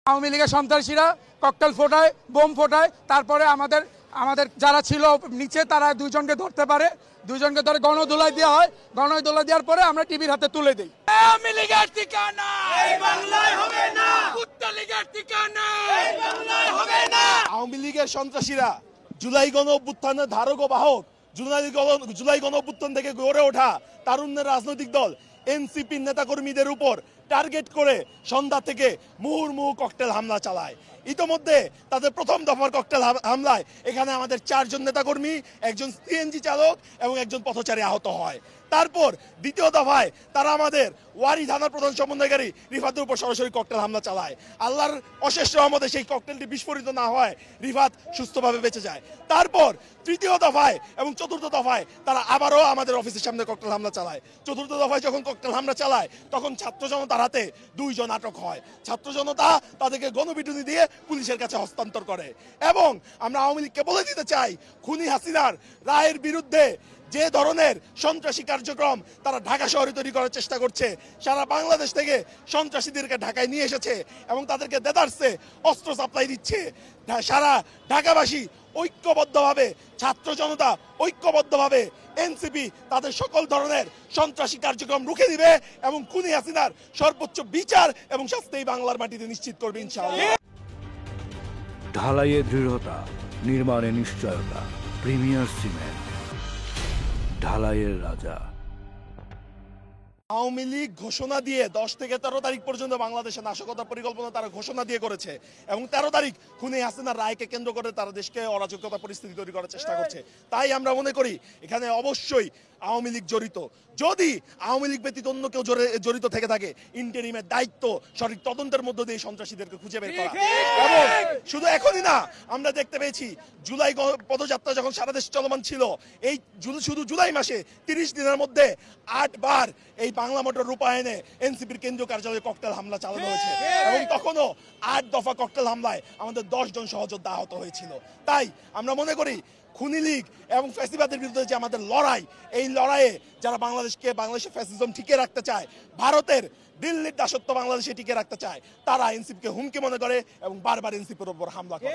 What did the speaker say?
আওয়ামী লীগের সন্ত্রাসীরা ককটেল ফোটায়, বোম ফোটায়, তারপরে আমাদের যারা ছিল নিচে তারা দুইজনকে ধরতে পারে, দুইজনকে ধরে গণধোলাই দেওয়া হয়, গণধোলাই দেওয়ার পরে আমরা টিভির হাতে তুলে দিই। আওয়ামী লীগের ঠিকানা এই বাংলায় হবে না, কুত্তা লীগের ঠিকানা এই বাংলায় হবে না। আওয়ামী লীগের সন্ত্রাসীরা জুলাই গণ অভ্যুত্থানের ধারক ও বাহক, জুলাই গণ অভ্যুত্থান থেকে গড়ে ওঠা তারুণ্যের রাজনৈতিক দল এনসিপির নেতাকর্মীদের উপর টার্গেট করে সন্ধ্যা থেকে মুহুর্মুহু ককটেল হামলা চালায়। ইতোমধ্যে তাদের প্রথম দফার ককটেল হামলায় এখানে আমাদের 4 জন নেতাকর্মী, একজন সিএনজি চালক এবং একজন পথচারী আহত হয়। তারপর দ্বিতীয় দফায় তারা আমাদের ওয়ারি থানার প্রধান সমন্বয়কারী রিফাতের উপর সরাসরি ককটেল হামলা চালায়। আল্লাহর অশেষ রহমতে সেই ককটেলটি বিস্ফোরিত না হয় রিফাত সুস্থভাবে বেঁচে যায়। তারপর তৃতীয় দফায় এবং চতুর্থ দফায় তারা আবারও আমাদের অফিসের সামনে ককটেল হামলা চালায়। চতুর্থ দফায় যখন ককটেল হামলা চালায় তখন ছাত্র জনতার হাতে 2 জন আটক হয়। ছাত্র জনতা তাদেরকে গণপিটুনি দিয়ে পুলিশের কাছে হস্তান্তর করে। এবং আমরা আওয়ামী লীগকে বলে দিতে চাই, খুনি হাসিনার রায়ের বিরুদ্ধে যে ধরনের সন্ত্রাসী কার্যক্রম তারা ঢাকা শহরে তৈরি করার চেষ্টা করছে, সারা বাংলাদেশ থেকে সন্ত্রাসীদেরকে ঢাকায় নিয়ে এসেছে এবং তাদেরকে দেদারসে অস্ত্র সাপ্লাই দিচ্ছে। সারা ঢাকাবাসী ঐক্যবদ্ধভাবে, ছাত্র জনতা ঐক্যবদ্ধভাবে এনসিপি তাদের সকল ধরনের সন্ত্রাসী কার্যক্রম রুখে দিবে এবং খুনি হাসিনার সর্বোচ্চ বিচার এবং শাস্তি বাংলার মাটিতে নিশ্চিত করবে ইনশাআল্লাহ। ঢালাইয়ে দৃঢ়তা, নির্মাণে নিশ্চয়তা, প্রিমিয়ার সিমেন্ট, ঢালাইয়ের রাজা। আওয়ামী লীগ ঘোষণা দিয়ে 10 থেকে 13 তারিখ পর্যন্ত বাংলাদেশে নাশকতার পরিকল্পনা তারা ঘোষণা দিয়ে করেছে এবং 13 তারিখ খুনি হাসিনার রায়কে কেন্দ্র করে তারা দেশকে অরাজকতা পরিস্থিতি তৈরি করার চেষ্টা করছে। তাই আমরা মনে করি এখানে অবশ্যই আওয়ামী লীগ জড়িত। যদি আওয়ামী লীগ ব্যতীত অন্য কেউ জড়িত থেকে থাকে, ইন্টারিমের দায়িত্ব সঠিক তদন্তের মধ্য দিয়ে সন্ত্রাসীদেরকে খুঁজে বের করা। এবং শুধু এখনই না, আমরা দেখতে পেয়েছি জুলাই পদযাত্রা যখন সারা দেশ চলমান ছিল, এই শুধু জুলাই মাসে 30 দিনের মধ্যে 8 বার এই বাংলা মোটর রূপায়ণে এনসিপির কেন্দ্রীয় কার্যালয়ে ককটেল হামলা চালানো হয়েছে এবং তখনও 8 দফা ককটেল হামলায় আমাদের 10 জন সহযোদ্ধা আহত হয়েছিল। তাই আমরা মনে করি খুনি লীগ এবং ফ্যাসিবাদের বিরুদ্ধে যে আমাদের লড়াই, এই লড়াইয়ে যারা বাংলাদেশের ফ্যাসিজম টিকে রাখতে চায়, ভারতের দিল্লির দাসত্ব বাংলাদেশে টিকে রাখতে চায়, তারা এনসিপিকে হুমকি মনে করে এবং বারবার এনসিপির উপর হামলা করে।